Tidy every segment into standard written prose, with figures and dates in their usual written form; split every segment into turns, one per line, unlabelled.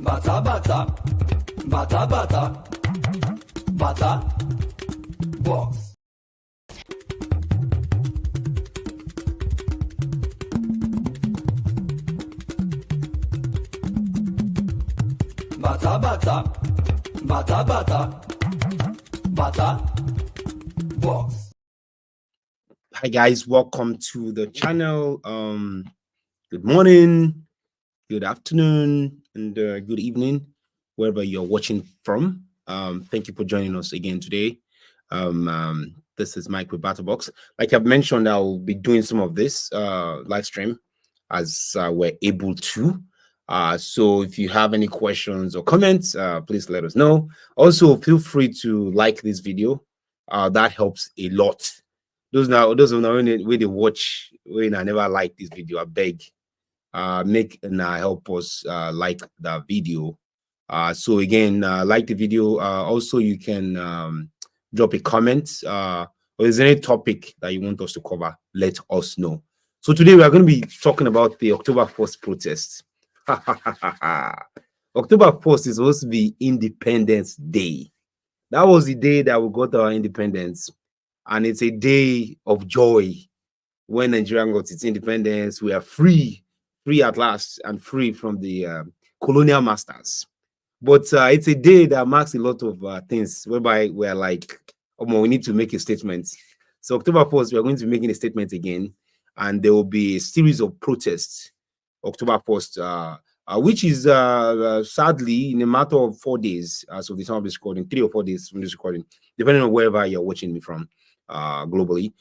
Bata bata, bata bata, bata box. Bata bata, bata bata, bata box.
Hi guys, welcome to the channel. Good morning, good afternoon, and good evening, wherever you're watching from. Thank you for joining us again today. This is Mike with Battlebox. Like I've mentioned, I'll be doing some of this live stream as we're able to. So if you have any questions or comments, please let us know. Also, feel free to like this video. That helps a lot. Those who know when they watch, when I never like this video, I beg, make and help us like the video. So again, like the video. Also, you can drop a comment. Or is there any topic that you want us to cover? Let us know. So today we are going to be talking about the October 1st protest. October 1st is supposed to be Independence Day. That was the day that we got our independence. And it's a day of joy. When Nigeria got its independence, we are free at last, and free from the colonial masters. But it's a day that marks a lot of things, whereby we're like, oh, we need to make a statement. So October 1st, we are going to be making a statement again, and there will be a series of protests October 1st, which is sadly in a matter of 4 days, as of the time of this recording, 3 or 4 days from this recording, depending on wherever you're watching me from globally.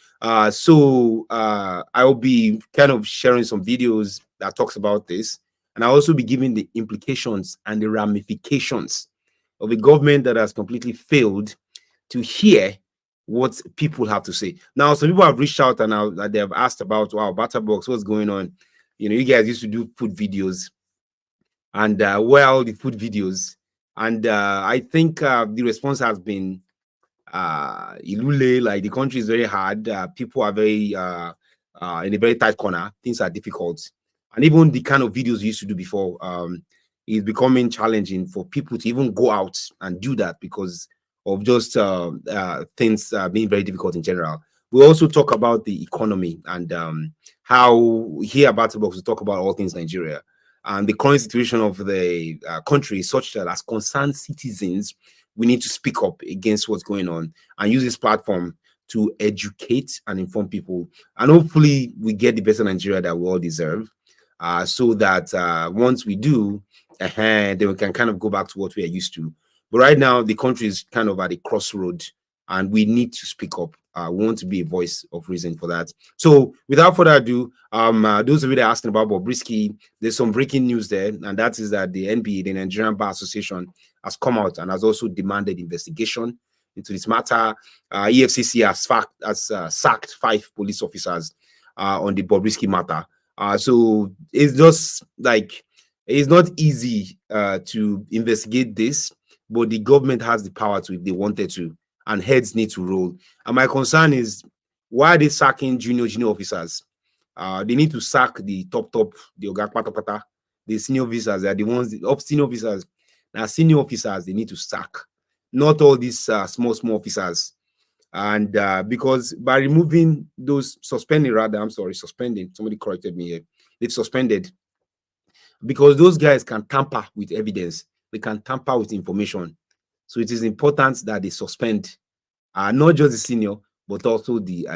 So I will be kind of sharing some videos that talks about this, and I'll also be giving the implications and the ramifications of a government that has completely failed to hear what people have to say. Now, some people have reached out and they have asked about, wow, Batterbox, what's going on? You know, you guys used to do food videos, and where are all the food videos? And I think the response has been Ilule, like the country is very hard. People are very in a very tight corner. Things are difficult, and even the kind of videos we used to do before is becoming challenging for people to even go out and do that because of just things being very difficult in general. We also talk about the economy and how here at Battlebox we talk about all things Nigeria and the current situation of the country is such that as concerned citizens, we need to speak up against what's going on and use this platform to educate and inform people. And hopefully we get the best of Nigeria that we all deserve, so that once we do, then we can kind of go back to what we are used to. But right now, the country is kind of at a crossroad and we need to speak up. We want to be a voice of reason for that. So without further ado, those of you that are asking about Bobrisky, there's some breaking news there, and that is that the NBA, the Nigerian Bar Association, has come out and has also demanded investigation into this matter. EFCC has sacked 5 police officers on the Bobrisky matter. So it's just like, it's not easy to investigate this, but the government has the power to if they wanted to, and heads need to roll. And my concern is, why are they sacking junior officers? They need to sack the top, the Ogakpatapata, the senior officers. They are the ones, the senior officers. Now, senior officers, they need to sack, not all these small officers. And because by removing those, suspending, somebody corrected me here, they've suspended, because those guys can tamper with evidence, they can tamper with information. So it is important that they suspend not just the senior, but also the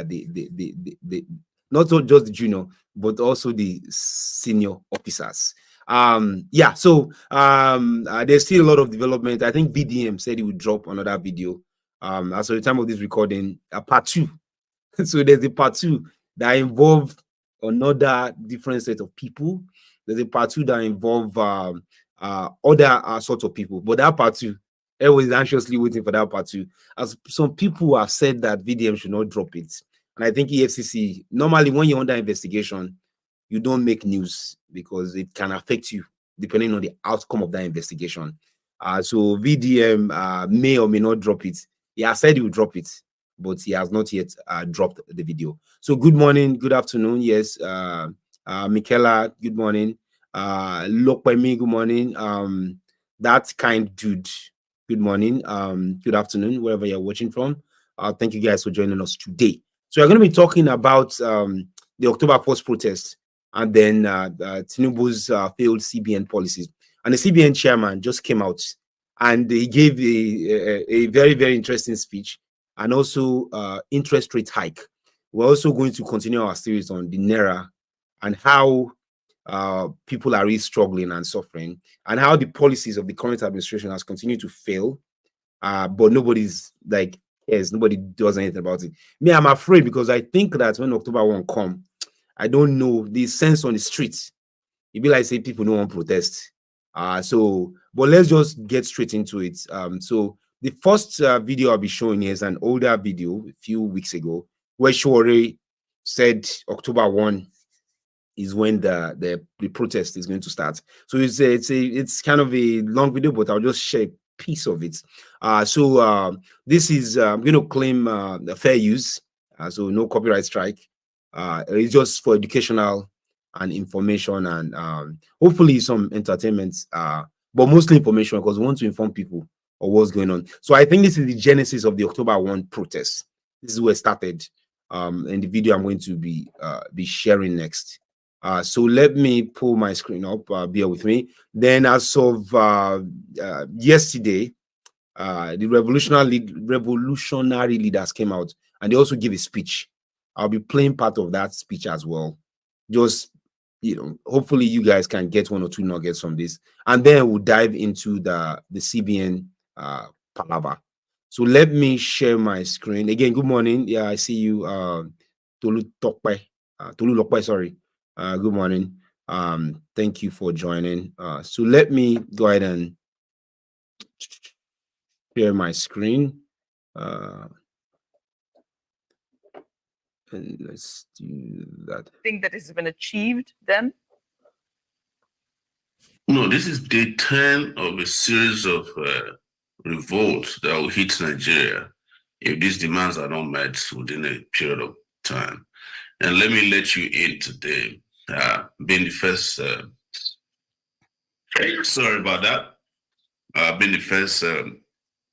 not just the junior, but also the senior officers. Yeah, so there's still a lot of development. I think BDM said he would drop another video as of the time of this recording, part 2. So there's a part 2 that involve another different set of people. There's a part 2 that involve other sorts of people, but that part 2, everyone is anxiously waiting for that part 2, as some people have said that VDM should not drop it. And I think EFCC, normally when you're under investigation, you don't make news because it can affect you depending on the outcome of that investigation. So VDM may or may not drop it. He has said he will drop it, but he has not yet dropped the video. So good morning, good afternoon. Yes, Michaela, good morning. Lokpemi, good morning. that kind dude. Good morning, good afternoon, wherever you're watching from. Thank you guys for joining us today. So we're going to be talking about the October 1st protest, and then Tinubu's failed CBN policies. And the CBN chairman just came out and he gave a very, very interesting speech, and also interest rate hike. We're also going to continue our series on the Naira and how people are really struggling and suffering, and how the policies of the current administration has continued to fail, but nobody's like cares, nobody does anything about it. Me, I'm afraid, because I think that when October 1 come, I don't know, the sense on the streets, it be like say people don't want to protest. But let's just get straight into it. So the first video I'll be showing here is an older video a few weeks ago, where Shore said October 1 is when the protest is going to start. So it's kind of a long video, but I'll just share a piece of it. This is going to claim fair use, so no copyright strike. It's just for educational and information, and hopefully some entertainment, but mostly information, because we want to inform people of what's going on. So I think this is the genesis of the October 1 protest. This is where it started, in the video I'm going to be sharing next. So let me pull my screen up, bear with me. Then as of yesterday, the revolutionary leaders came out, and they also gave a speech. I'll be playing part of that speech as well. Just, hopefully you guys can get one or two nuggets from this, and then we'll dive into the CBN palaver. So let me share my screen again. Good morning. Yeah, I see you, Tolu Lokpe, sorry. Good morning. Thank you for joining. So let me go ahead and share my screen. And let's do that.
Think that has been achieved then?
No, this is day 10 of a series of revolts that will hit Nigeria if these demands are not met within a period of time. And let me let you in today, being the first, sorry about that, being the first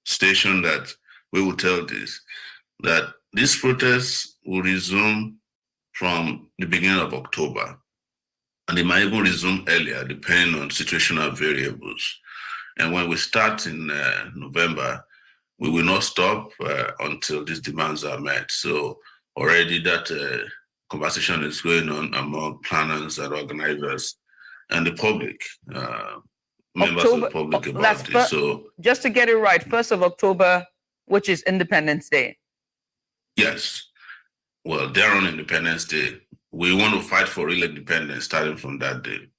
station that we will tell this, that this protest will resume from the beginning of October. And they might even resume earlier, depending on situational variables. And when we start in November, we will not stop until these demands are met. So already that conversation is going on among planners and organizers and the public, members of the public about this. So
just to get it right, 1st of October, which is Independence Day.
Yes. Well, they're on Independence Day. We want to fight for real independence starting from that day.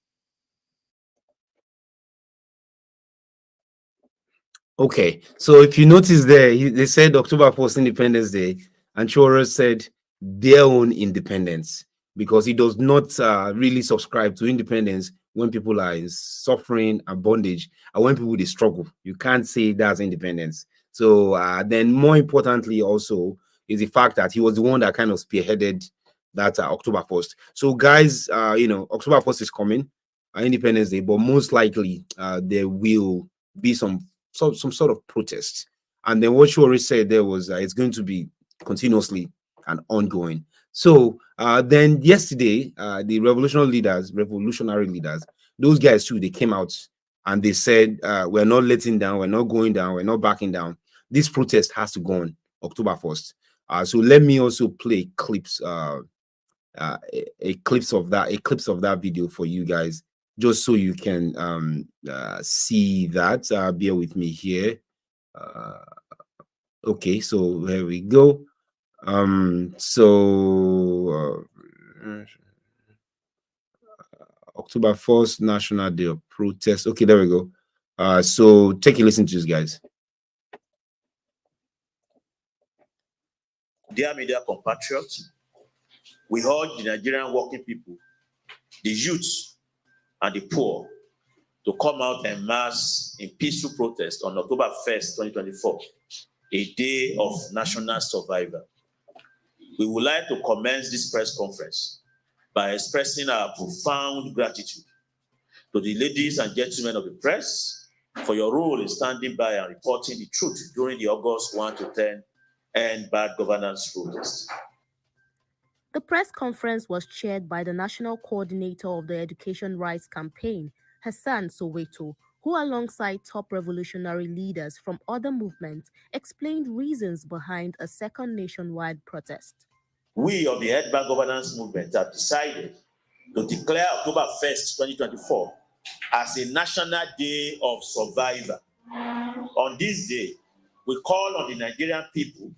Okay, so if you notice there, they said October 1st, Independence Day, and Choro said their own independence, because he does not really subscribe to independence when people are in suffering and bondage, and when people they struggle. You can't say that's independence. So then more importantly also is the fact that he was the one that kind of spearheaded that October 1st. So guys, October 1st is coming, Independence Day, but most likely there will be some sort of protest. And then what you already said there was it's going to be continuously and ongoing. So then yesterday, the revolutionary leaders, those guys too, they came out and they said, we're not letting down, we're not going down, we're not backing down. This protest has to go on October 1st. So let me also play clips, a clips of that video for you guys, just so you can see that. Bear with me here. Okay, so there we go. October 1st, National Day of Protest. Okay, there we go. So take a listen to this, guys.
Dear media compatriots, we urge the Nigerian working people, the youth, and the poor to come out en masse in peaceful protest on October 1st, 2024, a day of national survival. We would like to commence this press conference by expressing our profound gratitude to the ladies and gentlemen of the press for your role in standing by and reporting the truth during the August 1 to 10 End Bad Governance protest.
The press conference was chaired by the National Coordinator of the Education Rights Campaign, Hassan Soweto, who alongside top revolutionary leaders from other movements explained reasons behind a second nationwide protest.
We of the End Bad Governance movement have decided to declare October 1st, 2024 as a National Day of Survivor. On this day, we call on the Nigerian people,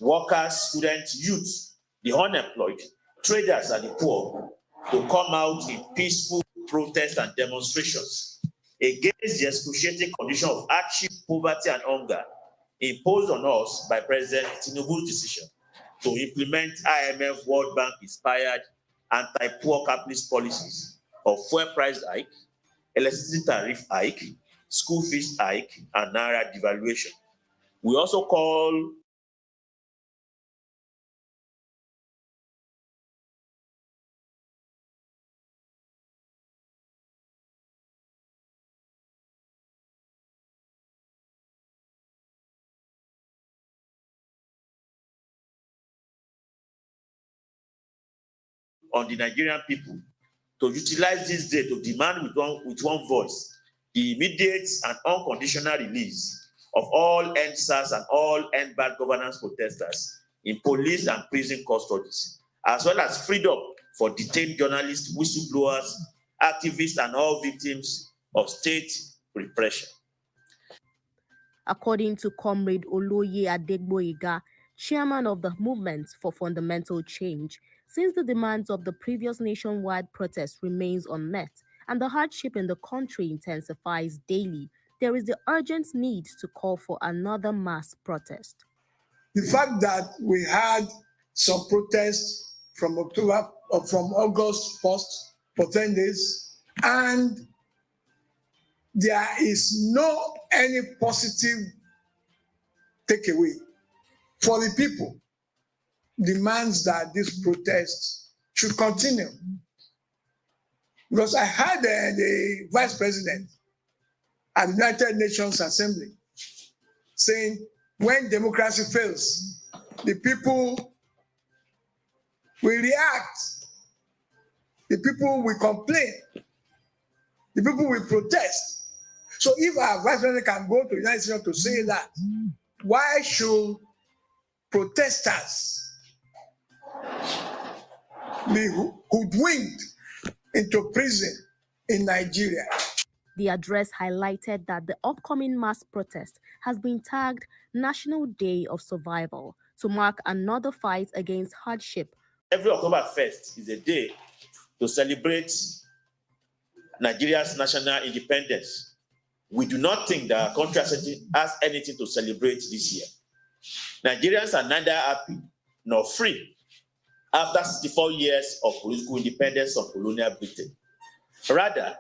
workers, students, youth, the unemployed, traders, and the poor to come out in peaceful protests and demonstrations against the excruciating condition of hardship, poverty, and hunger imposed on us by President Tinubu's decision to implement IMF World Bank inspired anti-poor capitalist policies of fuel price hike, electricity tariff hike, school fees hike, and Naira devaluation. We also call on the Nigerian people to utilize this day to demand with one voice the immediate and unconditional release of all EndSARS and all End Bad Governance protesters in police and prison custodies, as well as freedom for detained journalists, whistleblowers, activists, and all victims of state repression.
According to Comrade Oloye Adegboyega, chairman of the Movement for Fundamental Change, since the demands of the previous nationwide protest remains unmet and the hardship in the country intensifies daily, there is the urgent need to call for another mass protest.
The fact that we had some protests from August 1st for 10 days, and there is no any positive takeaway for the people, demands that this protest should continue. Because I heard the Vice President at the United Nations Assembly saying, when democracy fails, the people will react, the people will complain, the people will protest. So if our Vice President can go to the United States to say that, why should protesters be hoodwinked into prison in Nigeria?
The address highlighted that the upcoming mass protest has been tagged National Day of Survival to mark another fight against hardship.
Every October 1st is a day to celebrate Nigeria's national independence. We do not think that our country has anything to celebrate this year. Nigerians are neither happy nor free after 64 years of political independence from colonial Britain. Rather,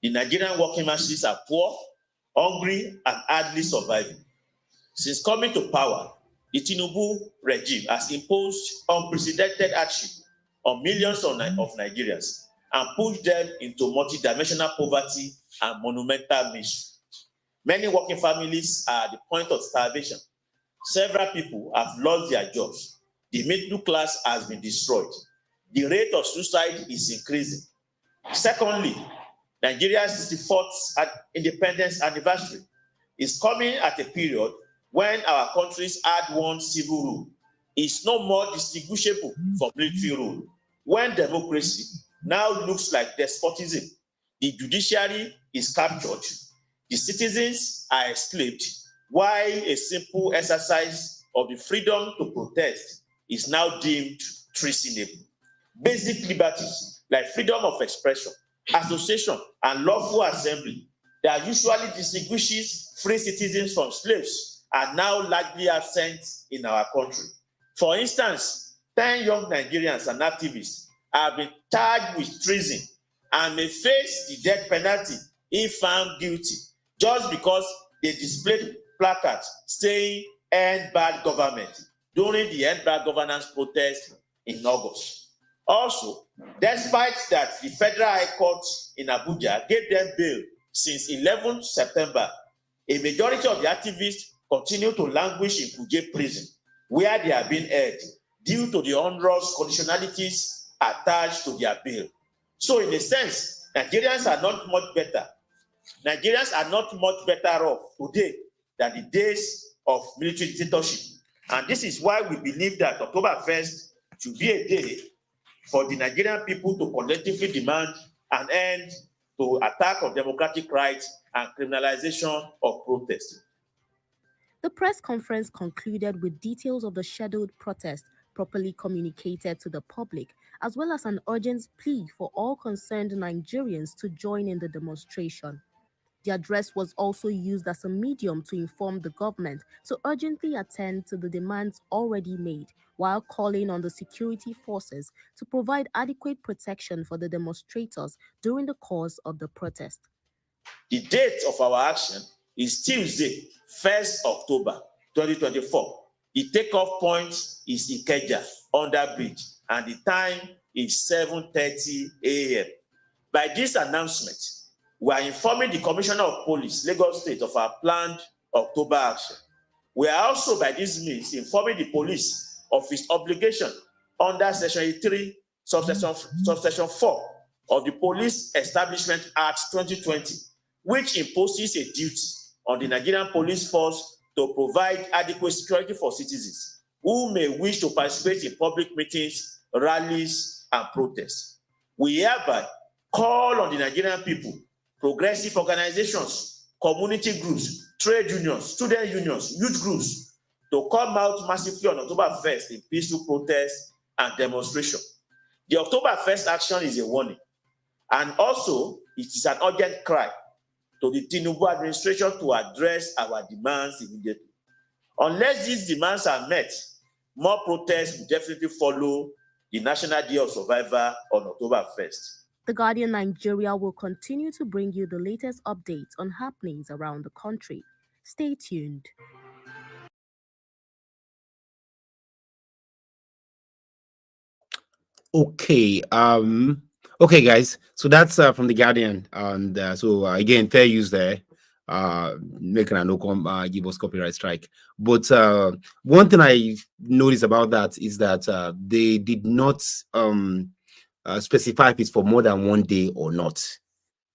the Nigerian working masses are poor, hungry, and hardly surviving. Since coming to power, the Tinubu regime has imposed unprecedented hardship on millions of Nigerians and pushed them into multidimensional poverty and monumental misery. Many working families are at the point of starvation. Several people have lost their jobs. The middle class has been destroyed. The rate of suicide is increasing. Secondly, Nigeria's 64th independence anniversary is coming at a period when our country's hard-won civil rule is no more distinguishable from military rule. When democracy now looks like despotism, the judiciary is captured, the citizens are enslaved, while a simple exercise of the freedom to protest is now deemed treasonable. Basic liberties like freedom of expression, association, and lawful assembly that usually distinguishes free citizens from slaves are now largely absent in our country. For instance, 10 young Nigerians and activists have been charged with treason and may face the death penalty if found guilty just because they displayed placards saying "End Bad Government" during the End Bad Governance protest in August. Also, despite that the Federal High Court in Abuja gave them bail Since 11th September, a majority of the activists continue to languish in Kuje prison, where they are being held due to the onerous conditionalities attached to their bail. So in a sense, Nigerians are not much better. Nigerians are not much better off today than the days of military dictatorship. And this is why we believe that October 1st should be a day for the Nigerian people to collectively demand an end to attack on democratic rights and criminalization of protest.
The press conference concluded with details of the scheduled protest properly communicated to the public, as well as an urgent plea for all concerned Nigerians to join in the demonstration. The address was also used as a medium to inform the government to urgently attend to the demands already made, while calling on the security forces to provide adequate protection for the demonstrators during the course of the protest.
The date of our action is Tuesday, 1st October 2024. The takeoff point is Ikeja under bridge, and the time is 7:30 a.m. By this announcement, we are informing the Commissioner of Police, Lagos State, of our planned October action. We are also, by this means, informing the police of its obligation under Section 83, subsection 4 of the Police Establishment Act 2020, which imposes a duty on the Nigerian police force to provide adequate security for citizens who may wish to participate in public meetings, rallies, and protests. We hereby call on the Nigerian people, progressive organizations, community groups, trade unions, student unions, youth groups, to come out massively on October 1st in peaceful protest and demonstration. The October 1st action is a warning, and also it is an urgent cry to the Tinubu administration to address our demands immediately. Unless these demands are met, more protests will definitely follow the National Day of Survivor on October 1st.
The Guardian Nigeria will continue to bring you the latest updates on happenings around the country. Stay tuned.
Okay, okay, guys. So that's from the Guardian, and so again, fair use there. Making a no give us copyright strike. But one thing I noticed about that is that they did not specify if it's for more than 1 day or not.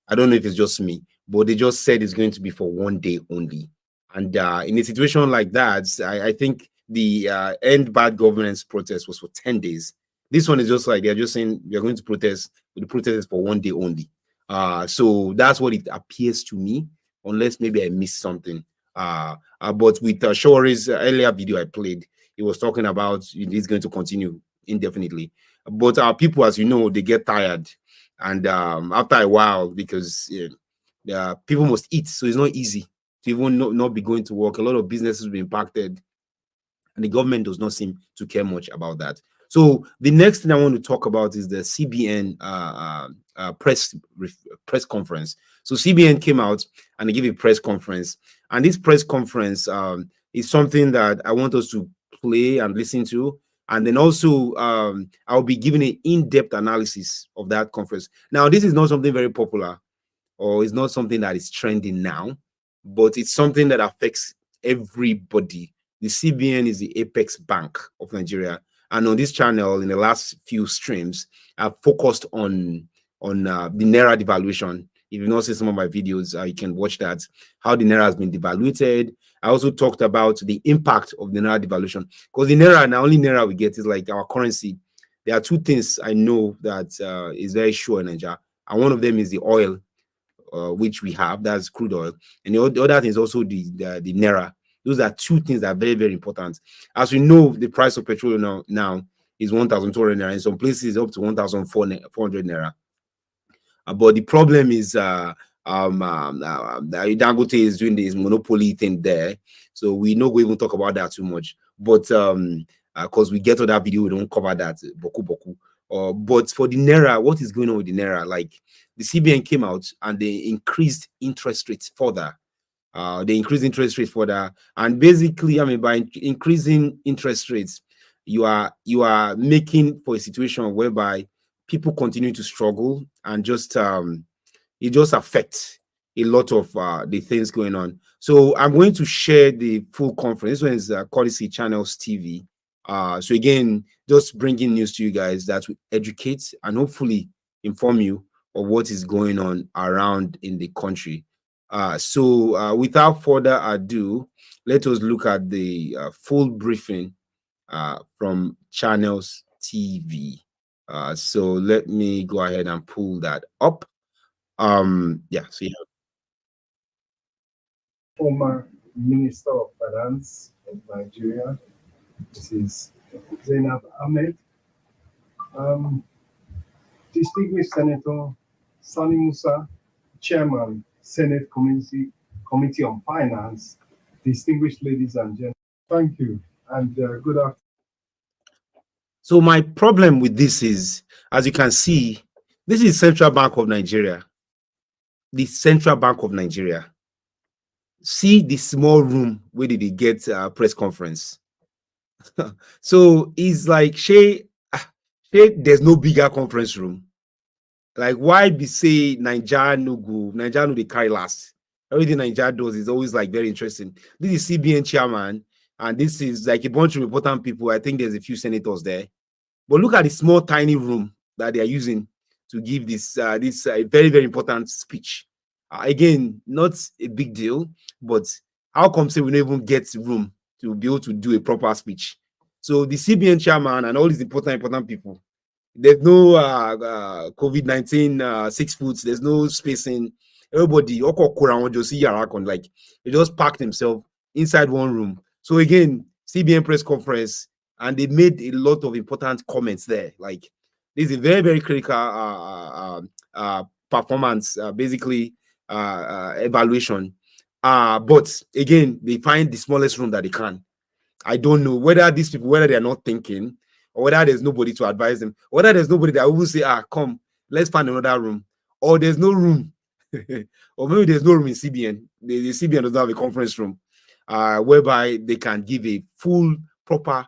I don't know if it's just me, but they just said it's going to be for 1 day only. And in a situation like that, I think the end bad governance protest was for 10 days. This one is just like they're just saying we're going to protest, but the protest is for 1 day only. So that's what it appears to me, unless maybe I missed something. But with Shore's earlier video I played, he was talking about it's going to continue indefinitely. But our people, as you know, they get tired, and after a while, because people must eat, so it's not easy to even not be going to work. A lot of businesses will be impacted, and the government does not seem to care much about that. So the next thing I want to talk about is the CBN press conference. So CBN came out and they gave a press conference, and this press conference is something that I want us to play and listen to, and then also I'll be giving an in-depth analysis of that conference. Now, this is not something very popular, or it's not something that is trending now, but it's something that affects everybody. The CBN is the apex bank of Nigeria. And on this channel, in the last few streams, I've focused on the Naira devaluation. If you've not seen some of my videos, you can watch that, how the Naira has been devaluated. I also talked about the impact of the Naira devaluation, because the Naira, now only Naira we get is like our currency. There are two things I know that is very sure in Nigeria, and one of them is the oil, which we have, that's crude oil, and the other thing is also the Naira. Those are two things that are very, very important. As we know, the price of petrol now is 1,200 Naira. In some places, up to 1,400 Naira. But the problem is Dangote is doing this monopoly thing there. So we know we won't talk about that too much. But because we get to that video, we don't cover that. Boku. But for the Naira, what is going on with the Naira? Like, the CBN came out and they increased interest rates further. They increase interest rates further, and basically, I mean, by increasing interest rates, you are making for a situation whereby people continue to struggle, and just it just affects a lot of the things going on. So I'm going to share the full conference. This one is Courtesy Channels TV. So again, just bringing news to you guys that will educate and hopefully inform you of what is going on around in the country. So without further ado, let us look at the full briefing from Channels TV. So let me go ahead and pull that up. Yeah, so yeah.
Former Minister of Finance of Nigeria, Mrs. Zainab Ahmed, distinguished Senator Sani Musa, Chairman, Senate Committee on Finance, distinguished ladies and gentlemen, thank you and good afternoon.
So my problem with this is, as you can see, this is Central Bank of Nigeria. The Central Bank of Nigeria. See the small room where did they get a press conference? So it's like, there's no bigger conference room. Like, why be say Nigeria no go? Nigeria no they carry last. Everything Nigeria does is always like very interesting. This is CBN Chairman, and this is like a bunch of important people. I think there's a few senators there. But look at the small, tiny room that they are using to give this very, very important speech. Again, not a big deal, but how come say we don't even get room to be able to do a proper speech? So the CBN chairman and all these important people, there's no COVID-19 6 foot, there's no spacing. Everybody, like they just packed themselves inside one room. So again, CBN press conference, and they made a lot of important comments there. Like, this is a very, very critical performance, basically evaluation. But again, they find the smallest room that they can. I don't know whether these people, whether they're not thinking, or whether there's nobody to advise them, or whether there's nobody that will say, come, let's find another room, or there's no room, or maybe there's no room in CBN. The CBN doesn't have a conference room whereby they can give a full, proper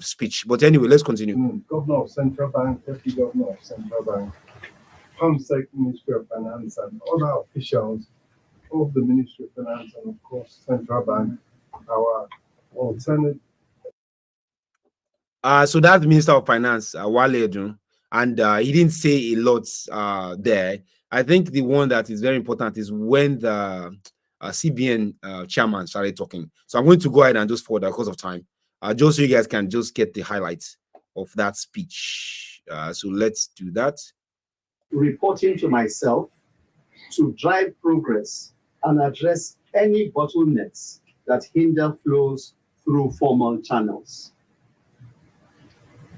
speech. But anyway, let's continue.
Governor of Central Bank, Deputy Governor of Central Bank, Comsec Ministry of Finance, and other officials of the Ministry of Finance, and of course Central Bank, our alternate.
So that's the Minister of Finance, Wale Edun, and he didn't say a lot there. I think the one that is very important is when the CBN chairman started talking. So I'm going to go ahead and just forward that because of time, just so you guys can just get the highlights of that speech. So let's do that.
Reporting to myself to drive progress and address any bottlenecks that hinder flows through formal channels.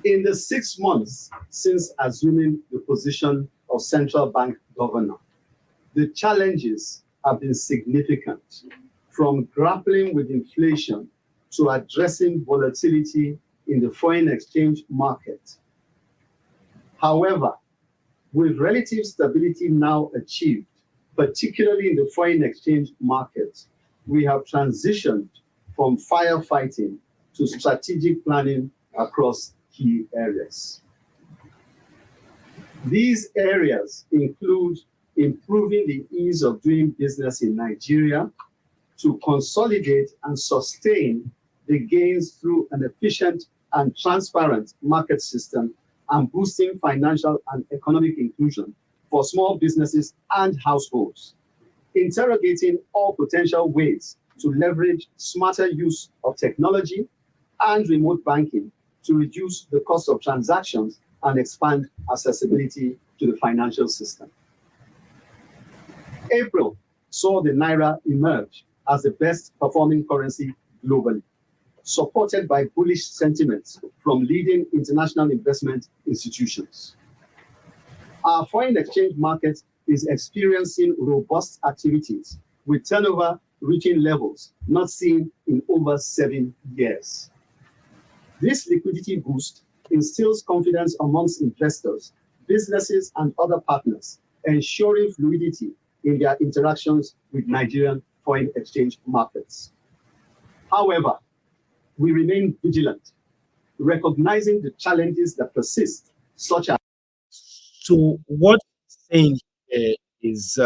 In the 6 months since assuming the position of central bank governor, the challenges have been significant, from grappling with inflation to addressing volatility in the foreign exchange market. However, with relative stability now achieved, particularly in the foreign exchange market, we have transitioned from firefighting to strategic planning across key areas. These areas include improving the ease of doing business in Nigeria, to consolidate and sustain the gains through an efficient and transparent market system, and boosting financial and economic inclusion for small businesses and households, interrogating all potential ways to leverage smarter use of technology and remote banking to reduce the cost of transactions and expand accessibility to the financial system. April saw the Naira emerge as the best performing currency globally, supported by bullish sentiments from leading international investment institutions. Our foreign exchange market is experiencing robust activities, with turnover reaching levels not seen in over 7 years. This liquidity boost instills confidence amongst investors, businesses, and other partners, ensuring fluidity in their interactions with Nigerian foreign exchange markets. However, we remain vigilant, recognizing the challenges that persist, such as...
So what he's saying here is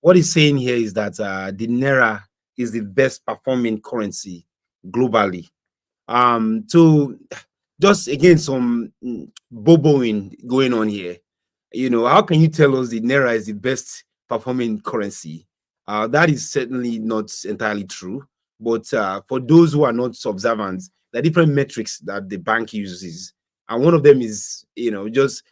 what he's saying here is that the Naira is the best performing currency globally. So just again, some boboing going on here. You know, how can you tell us the Naira is the best performing currency? That is certainly not entirely true. But for those who are not observant, there are different metrics that the bank uses. And one of them is, you know, just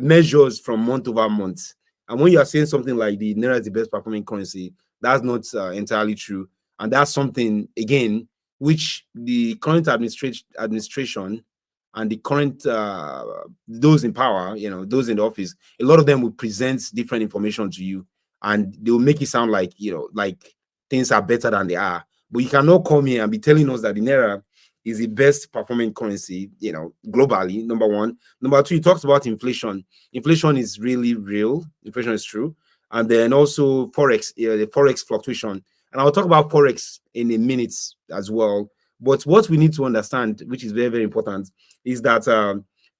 measures from month over month. And when you are saying something like the Naira is the best performing currency, that's not entirely true. And that's something, again, which the current administration and the current those in power, you know, those in the office, a lot of them will present different information to you, and they will make it sound like, you know, like things are better than they are. But you cannot come here and be telling us that the Naira is the best performing currency, you know, globally. Number one. Number two, you talked about inflation. Inflation is really real. Inflation is true. And then also forex, the forex fluctuation. And I'll talk about forex in a minute as well. But what we need to understand, which is very, very important, is that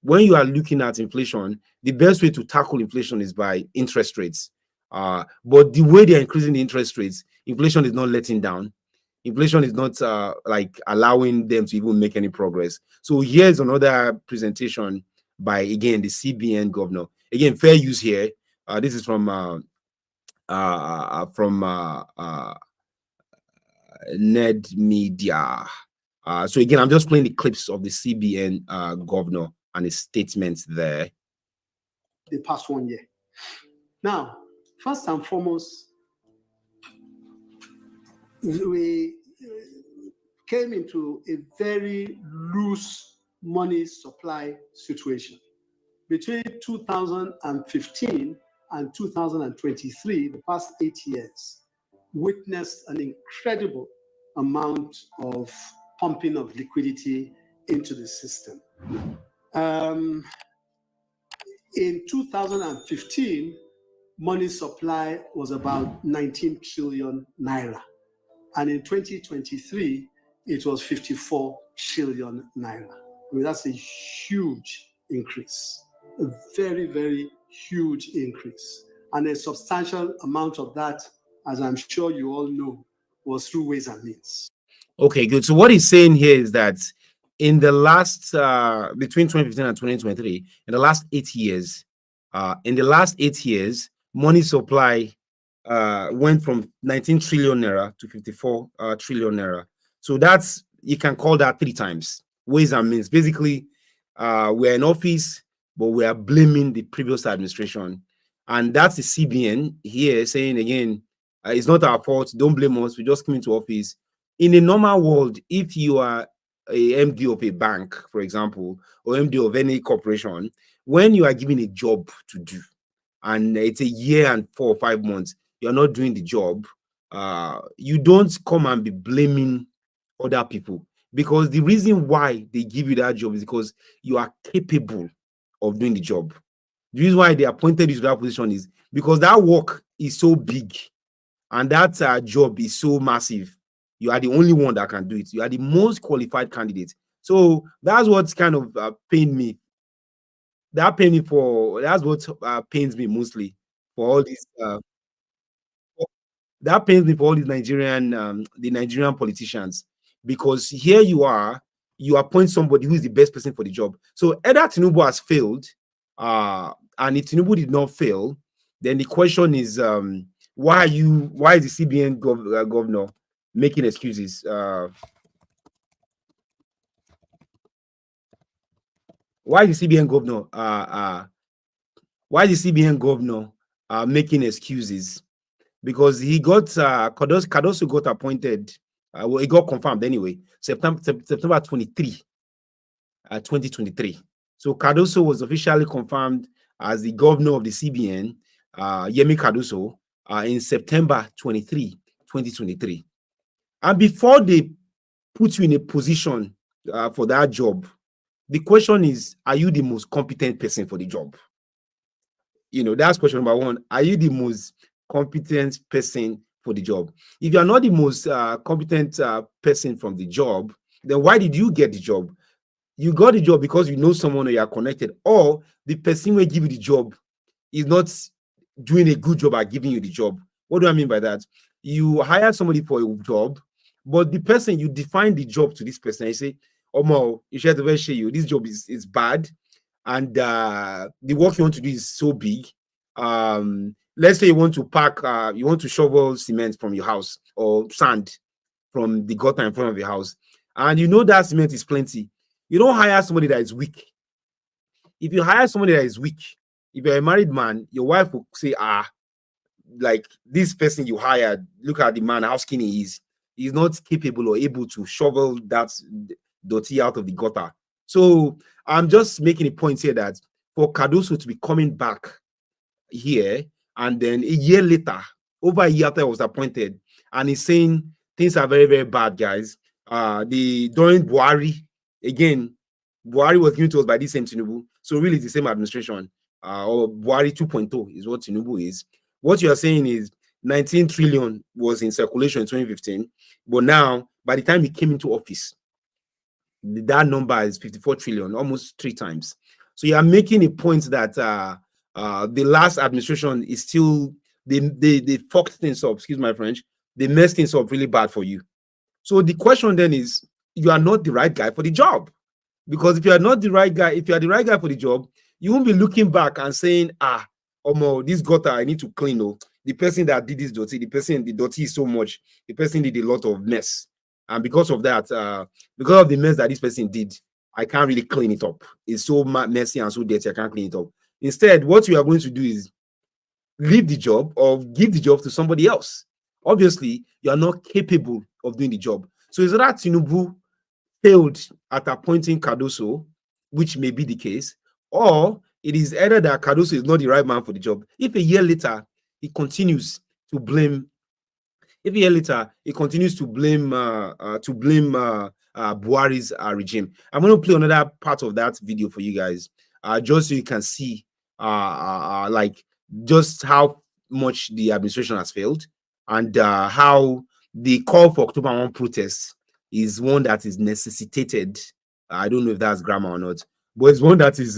when you are looking at inflation, the best way to tackle inflation is by interest rates. But the way they are increasing the interest rates, inflation is not letting down. Inflation is not like allowing them to even make any progress. So here's another presentation by, again, the CBN governor. Again, fair use here. This is from Ned Media. So again, I'm just playing the clips of the CBN governor and his statements there.
The past 1 year. Now, first and foremost, we came into a very loose money supply situation. Between 2015 and 2023, the past 8 years, witnessed an incredible amount of pumping of liquidity into the system. In 2015, money supply was about 19 trillion naira. And in 2023, it was 54 trillion naira. I mean, that's a huge increase, a very, very huge increase. And a substantial amount of that, as I'm sure you all know, was through ways and means.
Okay, good. So what he's saying here is that in the last, between 2015 and 2023, in the last 8 years, money supply went from 19 trillion naira to 54 trillion naira. So that's, you can call that 3 times. Ways and means. Basically, we're in office, but we are blaming the previous administration. And that's the CBN here saying, again, it's not our fault. Don't blame us. We just came into office. In a normal world, if you are a MD of a bank, for example, or MD of any corporation, when you are given a job to do, and it's a year and 4 or 5 months, you're not doing the job, you don't come and be blaming other people, because the reason why they give you that job is because you are capable of doing the job. The reason why they appointed you to that position is because that work is so big and that job is so massive. You are the only one that can do it. You are the most qualified candidate. So that's what's kind of pained me. That's what pains me mostly for all these. That pains me for all these the Nigerian politicians, because here you appoint somebody who is the best person for the job. So either Tinubu has failed, and if Tinubu did not fail, then the question is, why is the CBN governor making excuses? Why is the CBN governor making excuses? Because he got Cardoso got appointed. Well, it got confirmed anyway, September 23, 2023. So Cardoso was officially confirmed as the governor of the CBN, Yemi Cardoso, in September 23, 2023. And before they put you in a position for that job, the question is, are you the most competent person for the job? You know, that's question number one. Are you the most competent person for the job? If you are not the most competent person from the job, then why did you get the job? You got the job because you know someone or you are connected, or the person who give you the job is not doing a good job at giving you the job. What do I mean by that? You hire somebody for a job, but the person, you define the job to this person. You say, Omo, you should have show you this job is bad, and the work you want to do is so big. Let's say you want to pack, you want to shovel cement from your house or sand from the gutter in front of your house, and you know that cement is plenty. You don't hire somebody that is weak. If you hire somebody that is weak, if you're a married man, your wife will say, like this person you hired, look at the man, how skinny he is. He's not capable or able to shovel that dirty out of the gutter. So I'm just making a point here that for Cardoso to be coming back here, and then a year later, over a year after I was appointed, and he's saying things are very, very bad, guys. During Buhari, again, Buhari was given to us by this same Tinubu. So really it's the same administration. Or Buhari 2.0 is what Tinubu is. What you are saying is 19 trillion was in circulation in 2015, but now by the time he came into office, that number is 54 trillion, almost 3 times. So you are making a point that the last administration is still, they fucked things up, excuse my French, they messed things up really bad for you. So the question then is, you are not the right guy for the job. Because if you are not the right guy, if you are the right guy for the job, you won't be looking back and saying, Omo, this gutter I need to clean. Oh, the person that did this dirty, the dirty is so much, the person did a lot of mess. And because of that, because of the mess that this person did, I can't really clean it up. It's so messy and so dirty, I can't clean it up. Instead, what you are going to do is leave the job or give the job to somebody else. Obviously, you are not capable of doing the job. So is that Tinubu failed at appointing Cardoso, which may be the case, or it is either that Cardoso is not the right man for the job. If a year later he continues to blame, Buhari's regime. I'm going to play another part of that video for you guys, just so you can see, like just how much the administration has failed, and how the call for October 1 protests is one that is necessitated. I don't know if that's grammar or not, but it's one that is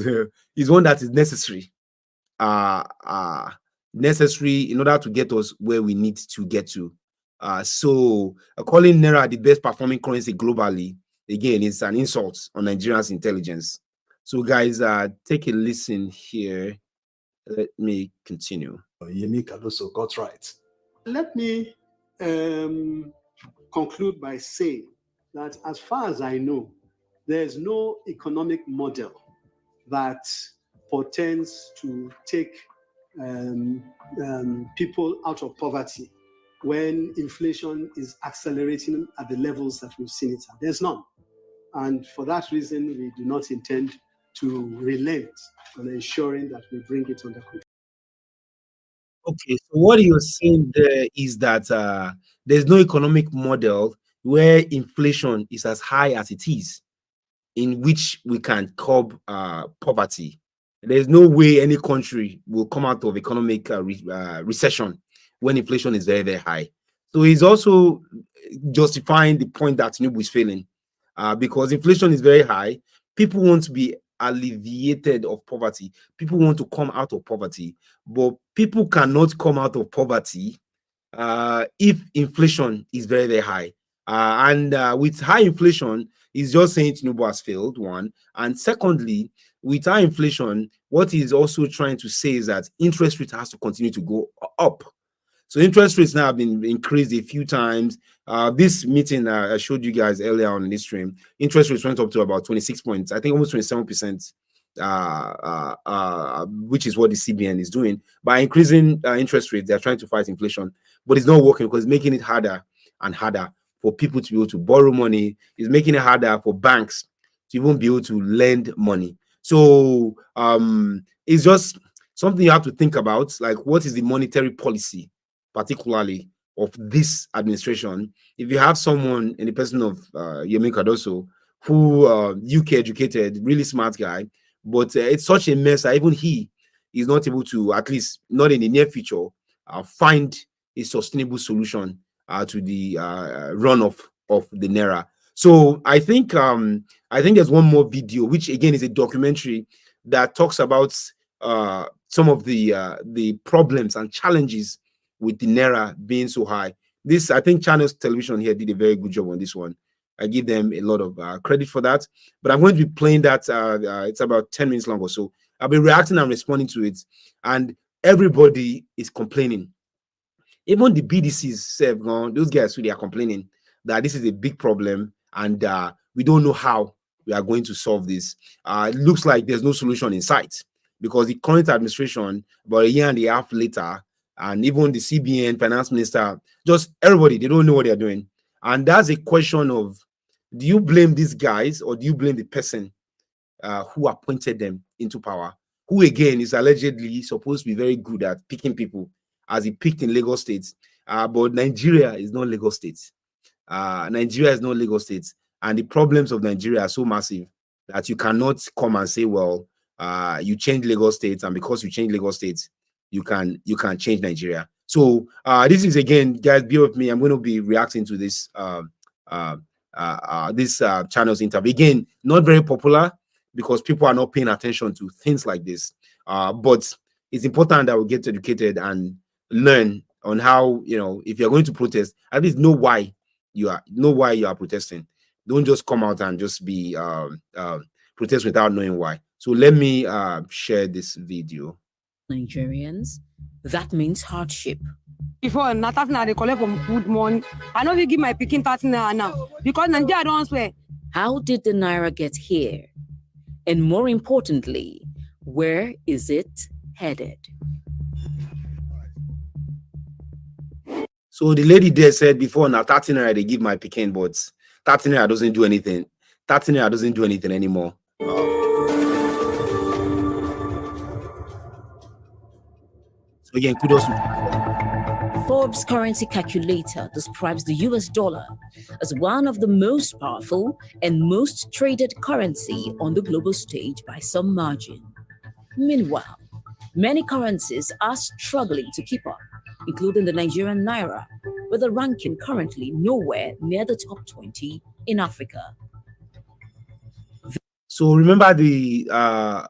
necessary. Necessary in order to get us where we need to get to. So calling Naira the best performing currency globally, again, it's an insult on Nigerians' intelligence. So guys, take a listen here. Let me continue.
Yemi Cardoso got right. Let me conclude by saying that as far as I know, there's no economic model that portends to take people out of poverty when inflation is accelerating at the levels that we've seen it at. There's none. And for that reason, we do not intend to relent on ensuring that we bring it under control.
Okay, so what you're saying there is that there's no economic model where inflation is as high as it is, in which we can curb poverty. There's no way any country will come out of economic recession when inflation is very, very high. So he's also justifying the point that Tinubu is failing, because inflation is very high. People want to be alleviated of poverty. People want to come out of poverty, but people cannot come out of poverty if inflation is very, very high. And with high inflation, he's just saying Tinubu has failed, one. And secondly, with high inflation, what he's also trying to say is that interest rate has to continue to go up. So interest rates now have been increased a few times. This meeting I showed you guys earlier on in this stream, interest rates went up to about 26 points, I think almost 27%, which is what the CBN is doing. By increasing interest rates, they're trying to fight inflation, but it's not working because it's making it harder and harder for people to be able to borrow money. It's making it harder for banks to even be able to lend money. So it's just something you have to think about, like what is the monetary policy, particularly of this administration. If you have someone in the person of Yemi Cardoso, who UK educated, really smart guy, but it's such a mess that even he is not able to, at least not in the near future, find a sustainable solution to the runoff of the Naira. So I think there's one more video, which again is a documentary that talks about some of the problems and challenges with the Naira being so high. This, I think, Channels Television here did a very good job on this one. I give them a lot of credit for that. But I'm going to be playing that. It's about 10 minutes long or so. I'll be reacting and responding to it. And everybody is complaining. Even the BDCs, those guys really are complaining that this is a big problem and we don't know how we are going to solve this. It looks like there's no solution in sight because the current administration, about a year and a half later, and even the CBN finance minister, just everybody, they don't know what they're doing. And that's a question of, do you blame these guys or do you blame the person who appointed them into power, who again is allegedly supposed to be very good at picking people, as he picked in Lagos State? But Nigeria is not Lagos State. Nigeria is not Lagos State. And the problems of Nigeria are so massive that you cannot come and say, well, you changed Lagos State, and because you changed Lagos State, you can change Nigeria. So this is, again, guys, be with me. I'm going to be reacting to this channel's interview. Again, not very popular because people are not paying attention to things like this. But it's important that we get educated and learn on how, if you're going to protest, at least know why you are protesting. Don't just come out and just be protest without knowing why. So let me share this video.
Nigerians, that means hardship.
Before, not having they collect from good money. I know we give my picking 30 naira now because Nigeria don't swear.
How did the Naira get here? And more importantly, where is it headed?
So the lady there said before, now 30 naira they give my picking, but 30 naira doesn't do anything. 30 naira doesn't do anything anymore. So again, kudos.
Forbes currency calculator describes the US dollar as one of the most powerful and most traded currency on the global stage by some margin. Meanwhile, many currencies are struggling to keep up, including the Nigerian Naira, with a ranking currently nowhere near the top 20 in Africa.
So remember the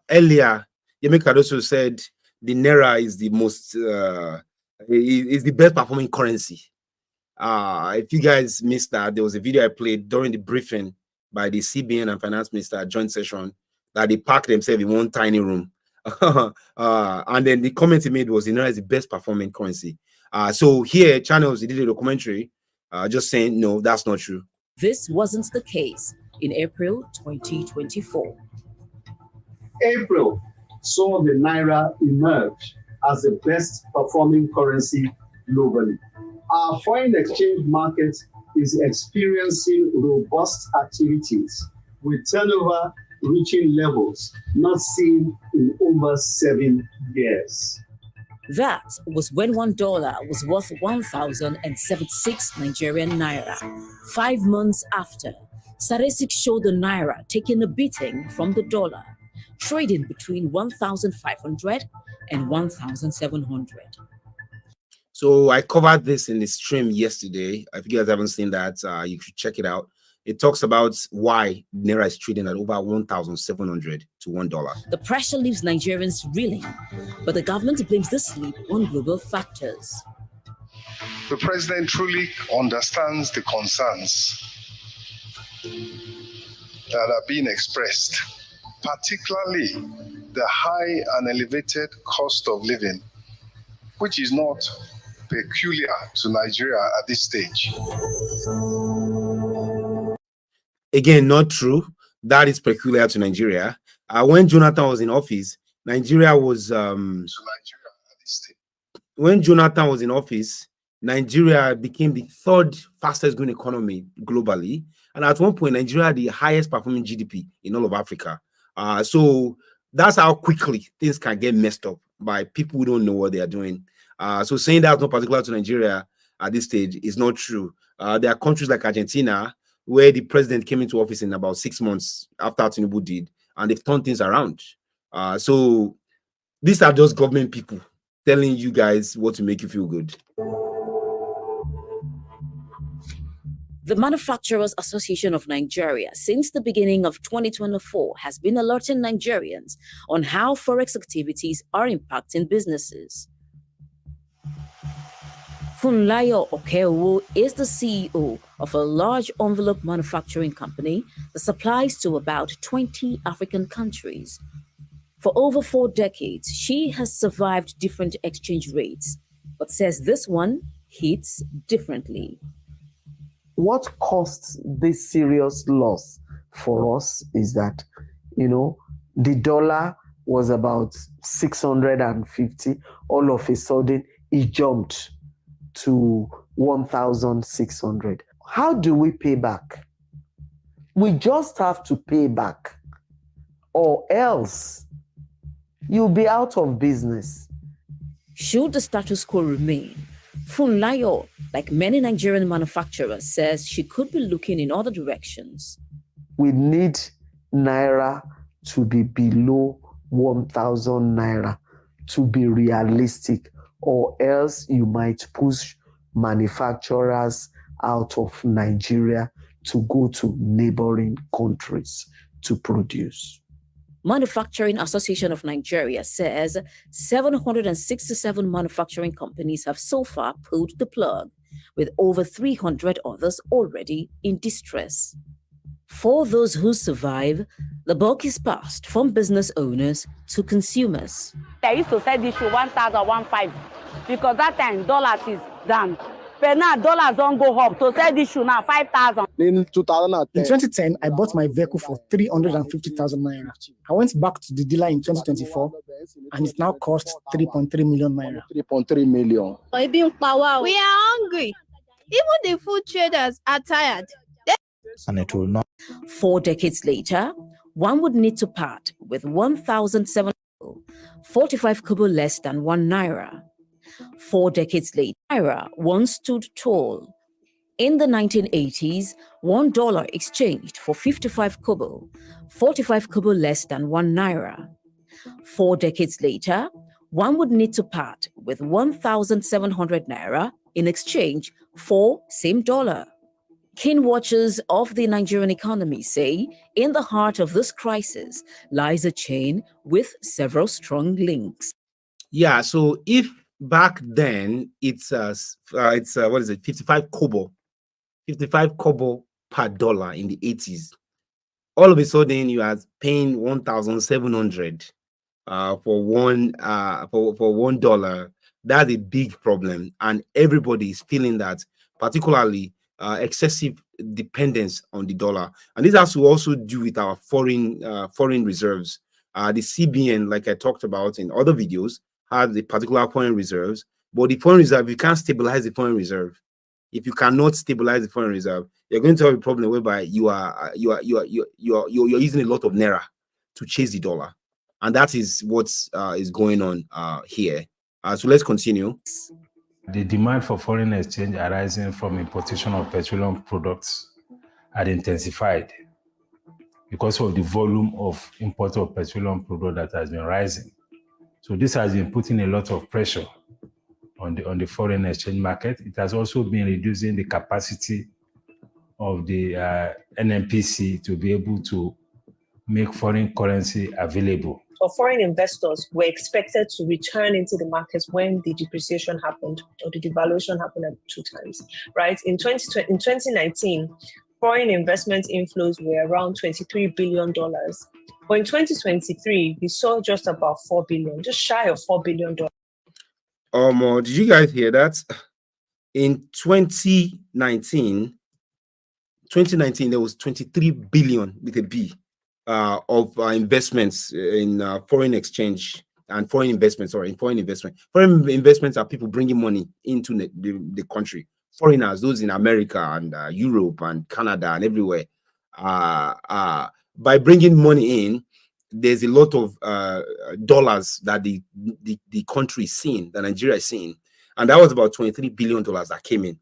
earlier, Yemi Cardoso said the Naira is the most, is the best performing currency. If you guys missed that, there was a video I played during the briefing by the CBN and finance minister joint session that they packed themselves in one tiny room. And then the comment he made was the Naira is the best performing currency. So here, Channels, he did a documentary just saying, no, that's not true.
This wasn't the case in April 2024.
April saw the Naira emerge as the best performing currency globally. Our foreign exchange market is experiencing robust activities with turnover reaching levels not seen in over 7 years.
That was when $1 was worth 1,076 Nigerian Naira. 5 months after, statistics show the Naira taking a beating from the dollar, trading between 1,500 and 1,700.
So I covered this in the stream yesterday. If you guys haven't seen that, you should check it out. It talks about why Naira is trading at over 1,700 to $1.
The pressure leaves Nigerians reeling, but the government blames this leap on global factors.
The president truly understands the concerns that are being expressed, particularly the high and elevated cost of living, which is not peculiar to Nigeria at this stage.
Again, not true. That is peculiar to Nigeria. When Jonathan was in office, Nigeria was when Jonathan was in office, Nigeria became the third fastest growing economy globally. And at one point, Nigeria had the highest performing GDP in all of Africa. So that's how quickly things can get messed up by people who don't know what they are doing. So saying that's not particular to Nigeria at this stage is not true. There are countries like Argentina where the president came into office in about 6 months after Tinubu did, and they've turned things around. So these are just government people telling you guys what to make you feel good.
The Manufacturers Association of Nigeria, since the beginning of 2024, has been alerting Nigerians on how forex activities are impacting businesses. Funlayo Okeowo is the CEO of a large envelope manufacturing company that supplies to about 20 African countries. For over 4 decades, she has survived different exchange rates, but says this one hits differently.
What caused this serious loss for us is that, the dollar was about 650. All of a sudden, it jumped to 1,600. How do we pay back? We just have to pay back, or else you'll be out of business.
Should the status quo remain, Funlayo, like many Nigerian manufacturers, says she could be looking in other directions.
We need Naira to be below 1,000 Naira to be realistic, or else you might push manufacturers out of Nigeria to go to neighboring countries to produce.
Manufacturing Association of Nigeria says 767 manufacturing companies have so far pulled the plug, with over 300 others already in distress. For those who survive, the buck is passed from business owners to consumers.
I used to sell this shoe 1,015 because that time dollars is down. But now dollars don't go up. To sell this shoe now 5,000.
In 2010, I bought my vehicle for 350,000 naira. I went back to the dealer in 2024, and it now costs 3.3 million naira. 3.3 million.
We are hungry. Even the food traders are tired.
And it will not.
4 decades later, one would need to part with 1,700, 45 kobo less than 1 naira. 4 decades later, Naira once stood tall. In the 1980s, $1 exchanged for 55 kobo, 45 kobo less than 1 naira. 4 decades later, one would need to part with 1,700 naira in exchange for same dollar. Keen watchers of the Nigerian economy say in the heart of this crisis lies a chain with several strong links.
Yeah, so if back then it's 55 kobo per dollar in the 80s, all of a sudden you are paying 1,700 for $1. That's a big problem, and everybody is feeling that, particularly excessive dependence on the dollar. And this has to also do with our foreign reserves. The CBN, like I talked about in other videos, has the particular foreign reserves, but the foreign reserve, you can't stabilize the foreign reserve. If you cannot stabilize the foreign reserve, you're going to have a problem whereby you're using a lot of naira to chase the dollar, and that is what is going on here. So let's continue.
The demand for foreign exchange arising from importation of petroleum products had intensified because of the volume of import of petroleum product that has been rising. So this has been putting a lot of pressure on the foreign exchange market. It has also been reducing the capacity of the NNPC to be able to make foreign currency available.
Or foreign investors were expected to return into the markets when the depreciation happened or the devaluation happened at 2 times, right? In 2019, foreign investment inflows were around $23 billion. But in 2023, we saw just about $4 billion, just shy of $4 billion.
Did you guys hear that? In 2019, there was 23 billion with a B of investments in foreign exchange and foreign investments. Foreign investments are people bringing money into the country. Foreigners, those in America and Europe and Canada and everywhere. By bringing money in, there's a lot of dollars that the country is seeing, that Nigeria is seeing, and that was about $23 billion that came in.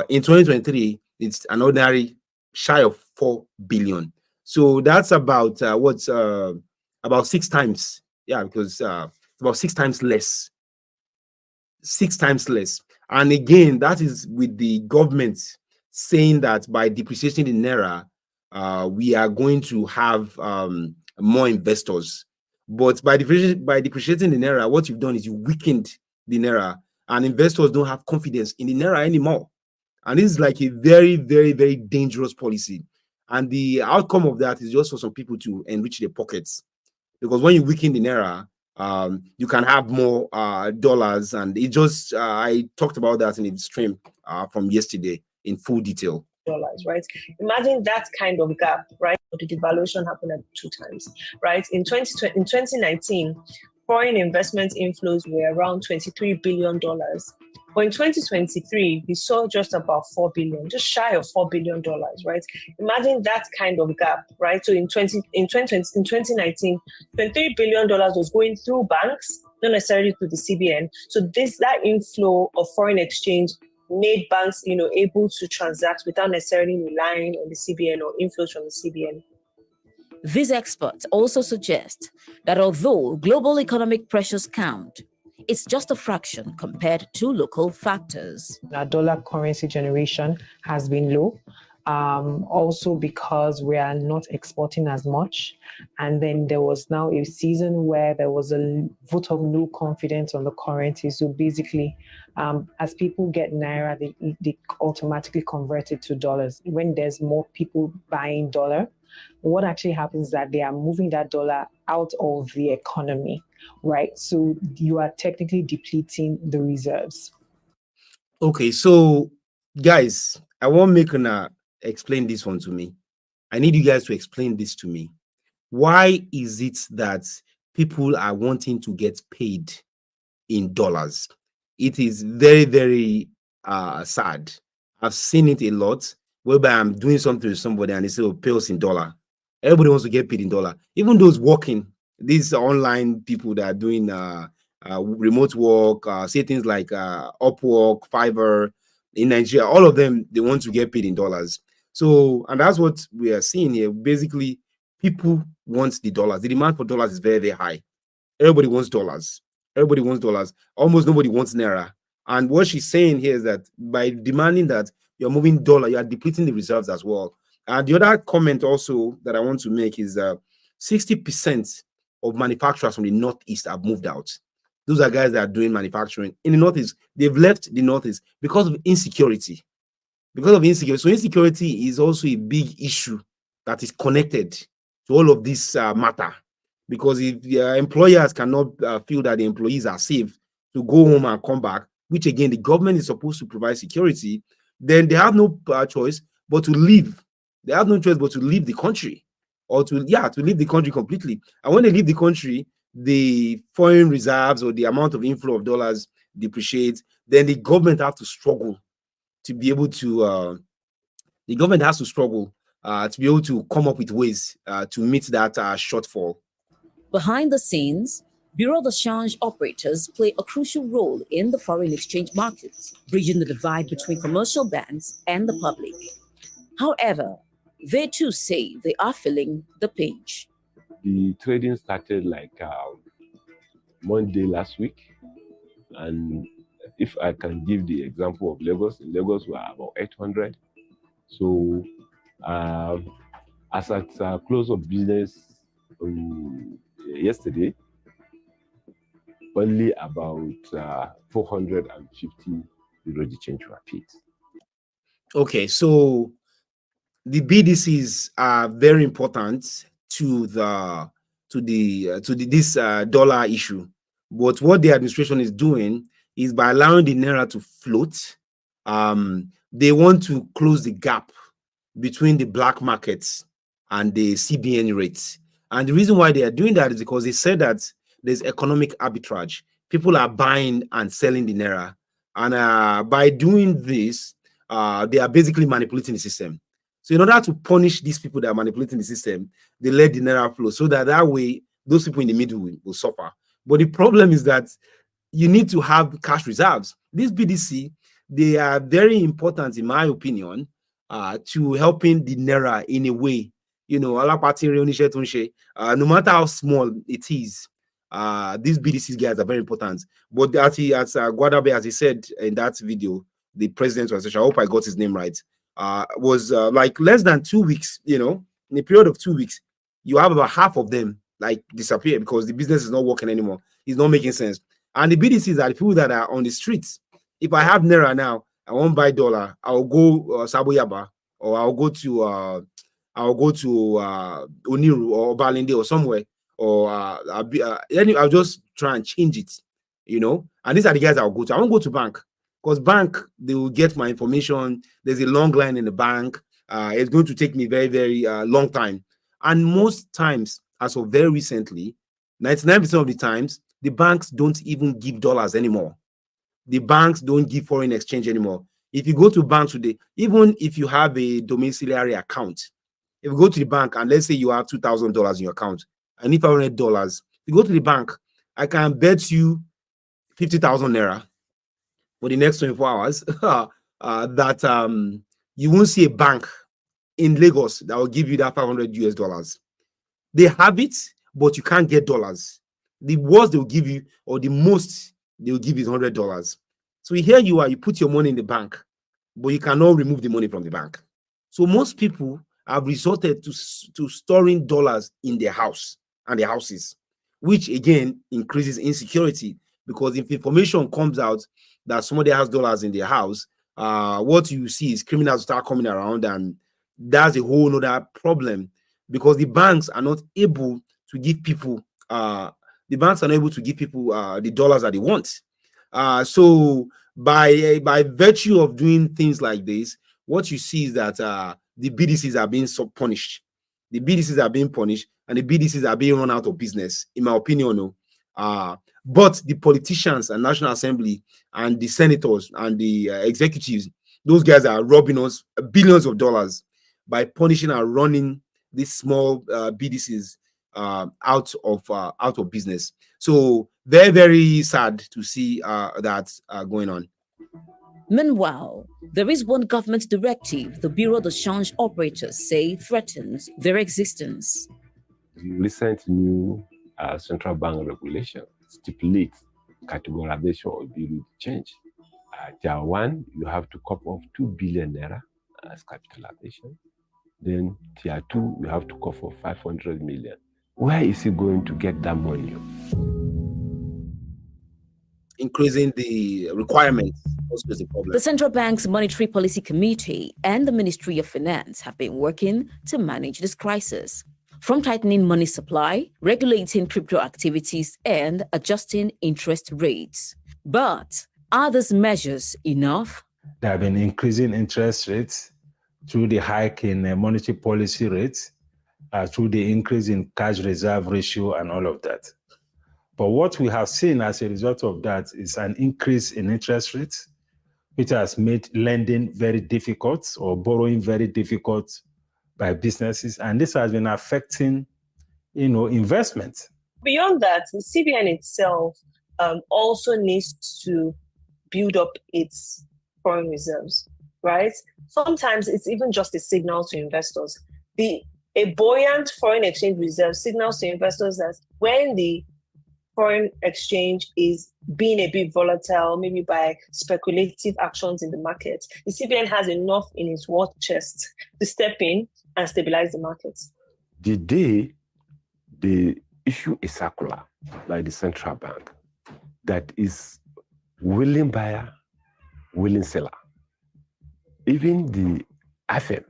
In 2023, it's an ordinary shy of 4 billion. So that's about about 6 times, yeah, because about 6 times less. 6 times less. And again, that is with the government saying that by depreciating the naira, we are going to have more investors. But by depreciating the naira, what you've done is you weakened the naira, and investors don't have confidence in the naira anymore. And this is like a very, very, very dangerous policy. And the outcome of that is just for some people to enrich their pockets. Because when you weaken the naira, you can have more dollars. And it just, I talked about that in the stream from yesterday in full detail.
Right? Imagine that kind of gap, right? The devaluation happened at 2 times, right? In 2019, foreign investment inflows were around $23 billion. But in 2023, we saw just about 4 billion, just shy of $4 billion, right? Imagine that kind of gap, right? So in 2019, $23 billion was going through banks, not necessarily through the CBN. So that inflow of foreign exchange made banks, able to transact without necessarily relying on the CBN or inflows from the CBN.
These experts also suggest that although global economic pressures count, it's just a fraction compared to local factors.
Our dollar currency generation has been low, also because we are not exporting as much. And then there was now a season where there was a vote of no confidence on the currency. So basically, as people get naira, they automatically convert it to dollars. When there's more people buying dollar, what actually happens is that they are moving that dollar out of the economy, right? So you are technically depleting the reserves.
Okay, so guys, I want Mekuna explain this one to me. I need you guys to explain this to me. Why is it that people are wanting to get paid in dollars? It is very, very sad. I've seen it a lot, whereby I'm doing something with somebody and they say, oh, pay us in dollar. Everybody wants to get paid in dollar. Even those working, these online people that are doing remote work, say things like Upwork, Fiverr in Nigeria, all of them, they want to get paid in dollars. So, and that's what we are seeing here. Basically, people want the dollars. The demand for dollars is very, very high. Everybody wants dollars. Everybody wants dollars. Almost nobody wants naira. And what she's saying here is that by demanding that you're moving dollar, you are depleting the reserves as well. And the other comment also that I want to make is 60% of manufacturers from the Northeast have moved out. Those are guys that are doing manufacturing in the Northeast. They've left the Northeast because of insecurity. Because of insecurity. So insecurity is also a big issue that is connected to all of this matter. Because if employers cannot feel that the employees are safe to go home and come back, which again, the government is supposed to provide security, then they have no choice but to leave. They have no choice but to leave the country, or to leave the country completely. And when they leave the country, the foreign reserves or the amount of inflow of dollars depreciates. Then the government have to struggle to be able to. The government has to struggle to be able to come up with ways to meet that shortfall.
Behind the scenes, Bureau de change operators play a crucial role in the foreign exchange markets, bridging the divide between commercial banks and the public. However, they too say they are feeling the pinch.
The trading started like Monday last week. And if I can give the example of Lagos, in Lagos were about 800. So as at close of business yesterday, only about 450 euro the change were paid.
Okay, so the BDCs are very important to this dollar issue. But what the administration is doing is by allowing the naira to float, they want to close the gap between the black markets and the CBN rates. And the reason why they are doing that is because they said that there's economic arbitrage. People are buying and selling the naira. And by doing this, they are basically manipulating the system. So in order to punish these people that are manipulating the system, they let the naira flow so that way, those people in the middle will suffer. But the problem is that you need to have cash reserves. This BDC, they are very important, in my opinion, to helping the naira in a way. You know, no matter how small it is, these BDC guys are very important. But as Guadabe, as he said in that video, the president was, I hope I got his name right. was like less than 2 weeks, in a period of 2 weeks, you have about half of them like disappear because the business is not working anymore. It's not making sense. And the BDCs are the people that are on the streets. If I have Naira now, I won't buy dollar, I'll go Saboyaba, or I'll go to Oniru or Balinde or somewhere, or I'll just try and change it, And these are the guys I'll go to. I won't go to bank, because bank, they will get my information. There's a long line in the bank. It's going to take me very, very long time. And most times, as of very recently, 99% of the times, the banks don't even give dollars anymore. The banks don't give foreign exchange anymore. If you go to banks today, even if you have a domiciliary account, if you go to the bank and let's say you have $2,000 in your account, and if $500, you go to the bank, I can bet you 50,000 Naira for the next 24 hours that you won't see a bank in Lagos that will give you that $500. They have it, but you can't get dollars. The worst they'll give you, or the most they'll give you, is $100. So here you are, you put your money in the bank, but you cannot remove the money from the bank. So most people have resorted to storing dollars in their house and their houses, which again increases insecurity, because if information comes out that somebody has dollars in their house, what you see is criminals start coming around, and that's a whole other problem, because the banks are not able to give people the dollars that they want. So by virtue of doing things like this, what you see is that the BDCs are being punished. The BDCs are being punished, and the BDCs are being run out of business, in my opinion. But the politicians and National Assembly and the senators and the executives, those guys are robbing us billions of dollars by punishing and running these small BDCs out of business. So very, very sad to see that going on.
Meanwhile, there is one government directive the Bureau de Change operators say threatens their existence.
The recent new central bank regulation stipulates categorization of the change. Tier 1, you have to cough off 2 billion Naira as capitalization. Then Tier 2, you have to cough off 500 million. Where is he going to get that money?
Increasing the requirements also is a problem.
The Central Bank's Monetary Policy Committee and the Ministry of Finance have been working to manage this crisis, from tightening money supply, regulating crypto activities, and adjusting interest rates. But are these measures enough?
There have been increasing interest rates through the hike in monetary policy rates, through the increase in cash reserve ratio and all of that. But what we have seen as a result of that is an increase in interest rates, which has made lending very difficult, or borrowing very difficult by businesses. And this has been affecting, investment.
Beyond that, the CBN itself also needs to build up its foreign reserves, right? Sometimes it's even just a signal to investors. A buoyant foreign exchange reserve signals to investors that when the foreign exchange is being a bit volatile, maybe by speculative actions in the market, the CBN has enough in its war chest to step in and stabilize the markets.
The day they issue a circular by the central bank that is willing buyer, willing seller, even the AFM,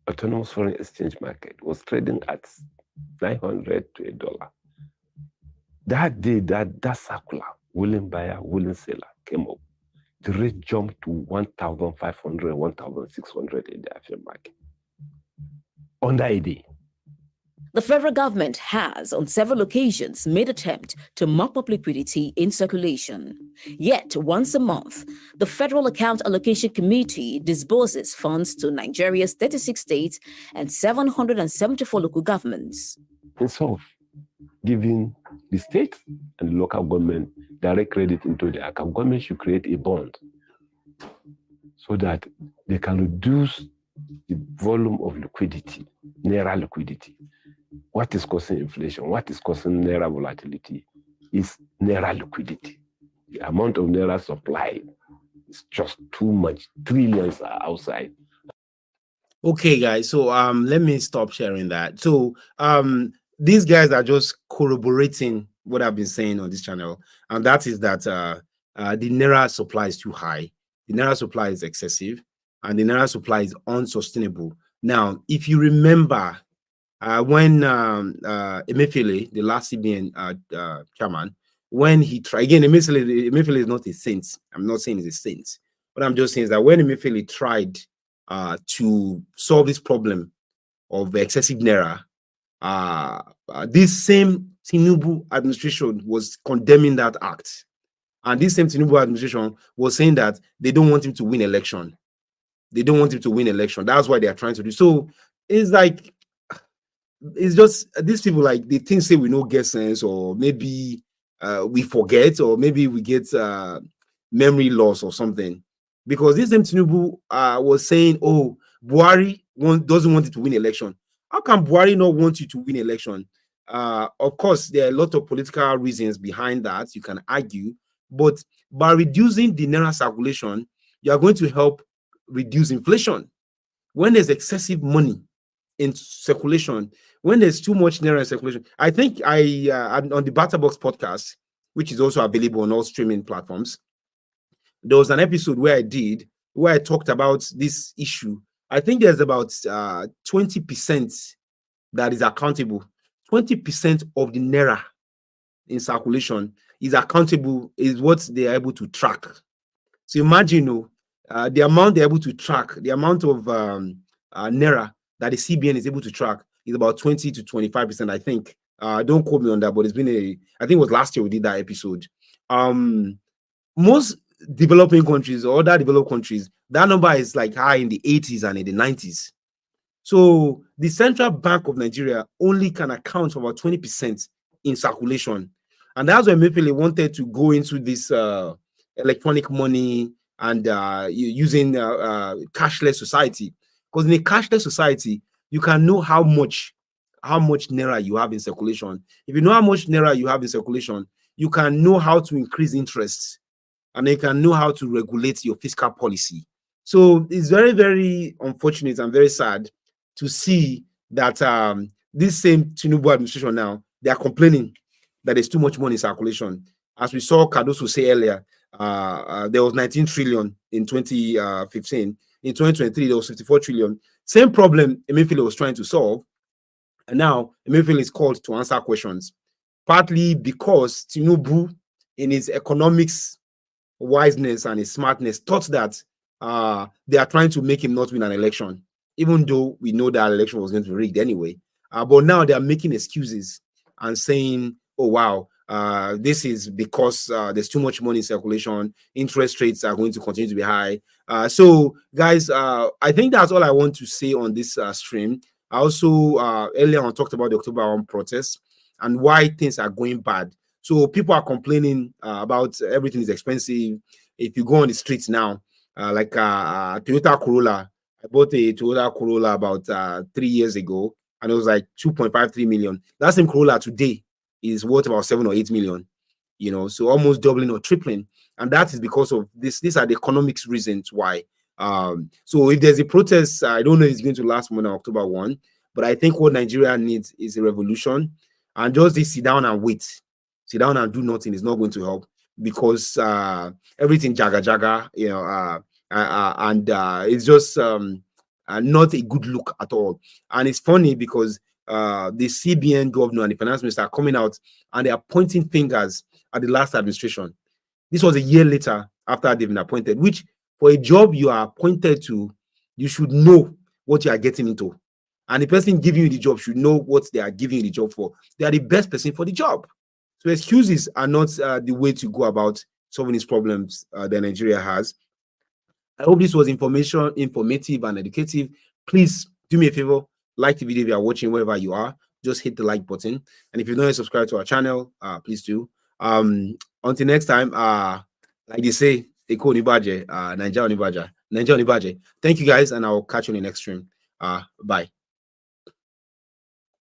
Autonomous Foreign Exchange Market, was trading at 900 to $1. That day, that circular, willing buyer, willing seller, came up, the rate jumped to 1,500, 1,600 in the AFM market under a day.
The federal government has, on several occasions, made attempt to mop up liquidity in circulation. Yet, once a month, the Federal Account Allocation Committee disburses funds to Nigeria's 36 states and 774 local governments.
Instead of giving the state and the local government direct credit into the account, government should create a bond so that they can reduce the volume of liquidity, Naira liquidity. What is causing inflation? What is causing Naira volatility is Naira liquidity. The amount of Naira supply is just too much. Trillions are outside.
Okay, guys. So let me stop sharing that. So these guys are just corroborating what I've been saying on this channel, and that is that the Naira supply is too high, the Naira supply is excessive, and the Naira supply is unsustainable. Now, if you remember, when Emefiele, the last CBN chairman, when he tried again, Emefiele is not a saint. I'm not saying he's a saint, but I'm just saying is that when Emefiele tried to solve this problem of excessive Naira, this same Tinubu administration was condemning that act. And this same Tinubu administration was saying that they don't want him to win election. They don't want him to win election. That's why they are trying to do. So it's like, it's just these people, like, they think say we no get sense, or maybe we forget, or maybe we get memory loss or something. Because this same Tinubu was saying, oh, Buhari doesn't want you to win election. How can Buhari not want you to win election? Of course, there are a lot of political reasons behind that. You can argue, but by reducing the Naira circulation, you are going to help reduce inflation. When there's excessive money in circulation, when there's too much Naira in circulation, I think on the Batterbox podcast, which is also available on all streaming platforms, there was an episode where I talked about this issue. I think there's about 20% that is accountable. 20% of the Naira in circulation is accountable, is what they are able to track. So imagine, the amount they're able to track, the amount of Naira that the CBN is able to track is about 20 to 25%, I think. Don't quote me on that, but it's been I think it was last year we did that episode. Most developing countries or other developed countries, that number is like high in the 80s and in the 90s. So the Central Bank of Nigeria only can account for about 20% in circulation. And that's why Emefiele wanted to go into this electronic money and using cashless society. Because in a cashless society, you can know how much Naira you have in circulation. If you know how much Naira you have in circulation, you can know how to increase interest, and you can know how to regulate your fiscal policy. So it's very, very unfortunate and very sad to see that this same Tinubu administration now, they are complaining that there's too much money in circulation. As we saw Cardoso say earlier, there was 19 trillion in 2015. In 2023, there was 54 trillion. Same problem Emefiele was trying to solve. And now Emefiele is called to answer questions, partly because Tinubu, in his economics wiseness and his smartness, thought that they are trying to make him not win an election, even though we know that election was going to be rigged anyway. But now they are making excuses and saying, oh, wow, this is because there's too much money in circulation. Interest rates are going to continue to be high. So, guys, I think that's all I want to say on this stream. I also earlier on talked about the October 1 protests and why things are going bad. So people are complaining about everything is expensive. If you go on the streets now, like Toyota Corolla, I bought a Toyota Corolla about 3 years ago, and it was like 2.53 million. That same Corolla today is worth about 7 or 8 million, so almost doubling or tripling. And that is because of this. These are the economics reasons why. So if there's a protest, I don't know if it's going to last more than October 1, but I think what Nigeria needs is a revolution, and just this sit down and wait. Sit down and do nothing is not going to help, because everything jaga, and it's just not a good look at all. And it's funny because the CBN governor and the finance minister are coming out and they are pointing fingers at the last administration. This was a year later after they've been appointed, which for a job you are appointed to, you should know what you are getting into. And the person giving you the job should know what they are giving you the job for. They are the best person for the job. So excuses are not the way to go about solving these problems that Nigeria has. I hope this was informative and educative. Please do me a favor, like the video if you are watching wherever you are. Just hit the like button. And if you're not subscribed to our channel, please do. Until next time, like they say, Eko Onibaje, Nigeria Onibaje. Thank you guys, and I'll catch you in the next stream. Bye.